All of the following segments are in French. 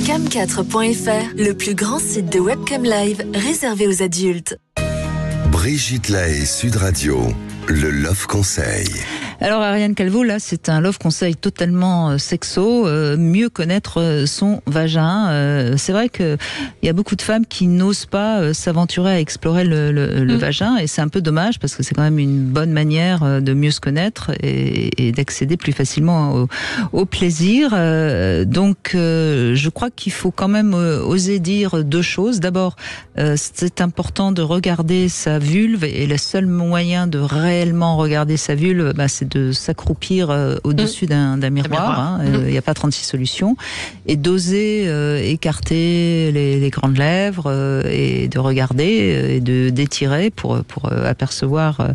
Cam4.fr, le plus grand site de webcam live réservé aux adultes. Brigitte Lahaie, Sud Radio, le Love Conseil. Alors Ariane Calvo, là c'est un love conseil totalement sexo, mieux connaître son vagin. C'est vrai que il y a beaucoup de femmes qui n'osent pas s'aventurer à explorer le vagin, et c'est un peu dommage parce que c'est quand même une bonne manière de mieux se connaître et d'accéder plus facilement au plaisir. Donc je crois qu'il faut quand même oser dire deux choses. D'abord, c'est important de regarder sa vulve, et le seul moyen de réellement regarder sa vulve, c'est de s'accroupir au-dessus d'un miroir. Il n'y a pas 36 solutions. Et d'oser écarter les grandes lèvres et de regarder et d'étirer pour apercevoir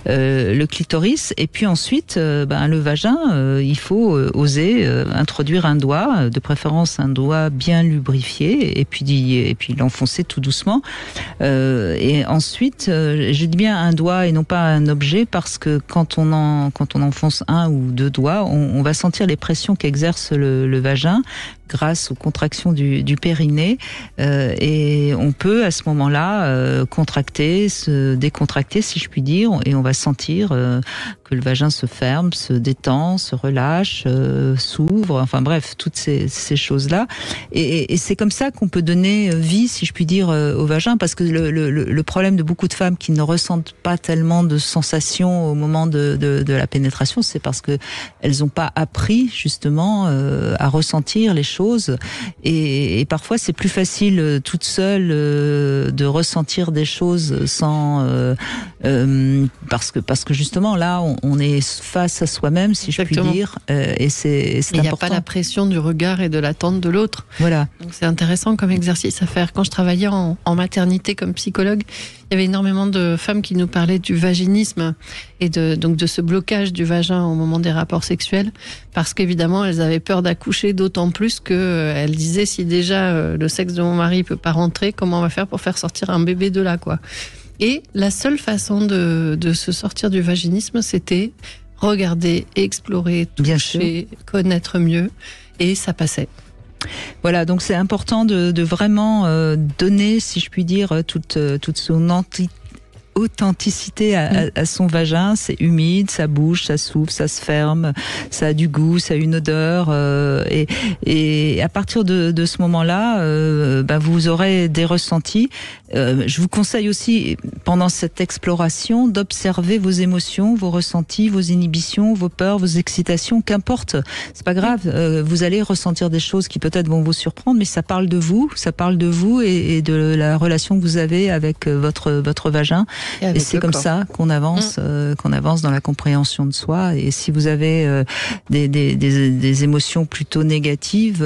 le clitoris. Et puis ensuite, le vagin, il faut oser introduire un doigt, de préférence un doigt bien lubrifié, et puis l'enfoncer tout doucement. Et ensuite, je dis bien un doigt et non pas un objet, parce que quand on enfonce un ou deux doigts, on va sentir les pressions qu'exerce le vagin grâce aux contractions du périnée, et on peut à ce moment-là contracter, se décontracter si je puis dire, et on va sentir que le vagin se ferme, se détend, se relâche, s'ouvre, enfin bref, toutes ces choses-là, et c'est comme ça qu'on peut donner vie, si je puis dire, au vagin, parce que le problème de beaucoup de femmes qui ne ressentent pas tellement de sensations au moment de la pénétration, c'est parce que elles n'ont pas appris justement à ressentir les choses, et parfois c'est plus facile toute seule de ressentir des choses sans parce que justement là on est face à soi-même, si Exactement. je puis dire, et c'est important. Il n'y a pas la pression du regard et de l'attente de l'autre. Voilà. Donc c'est intéressant comme exercice à faire. Quand je travaillais en maternité comme psychologue, il y avait énormément de femmes qui nous parlaient du vaginisme et donc de ce blocage du vagin au moment des rapports sexuels, parce qu'évidemment elles avaient peur d'accoucher, d'autant plus qu'elles disaient, si déjà le sexe de mon mari peut pas rentrer, comment on va faire pour faire sortir un bébé de là, quoi. Et la seule façon de se sortir du vaginisme, c'était regarder, explorer, toucher, connaître mieux, et ça passait. Voilà, donc c'est important de vraiment donner, si je puis dire, toute son authenticité à son vagin. C'est humide, ça bouge, ça s'ouvre, ça se ferme, ça a du goût, ça a une odeur, et à partir de ce moment-là, vous aurez des ressentis. Je vous conseille aussi, pendant cette exploration, d'observer vos émotions, vos ressentis, vos inhibitions, vos peurs, vos excitations, qu'importe, c'est pas grave. Vous allez ressentir des choses qui peut-être vont vous surprendre, mais ça parle de vous et de la relation que vous avez avec votre vagin. Et c'est comme ça qu'on avance, dans la compréhension de soi. Et si vous avez des émotions plutôt négatives,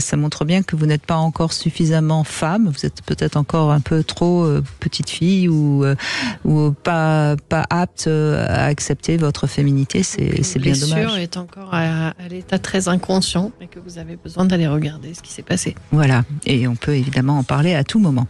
ça montre bien que vous n'êtes pas encore suffisamment femme. Vous êtes peut-être encore un peu trop petite fille ou pas apte à accepter votre féminité. C'est bien dommage. La blessure est encore à l'état très inconscient, et que vous avez besoin d'aller regarder ce qui s'est passé. Voilà. Et on peut évidemment en parler à tout moment.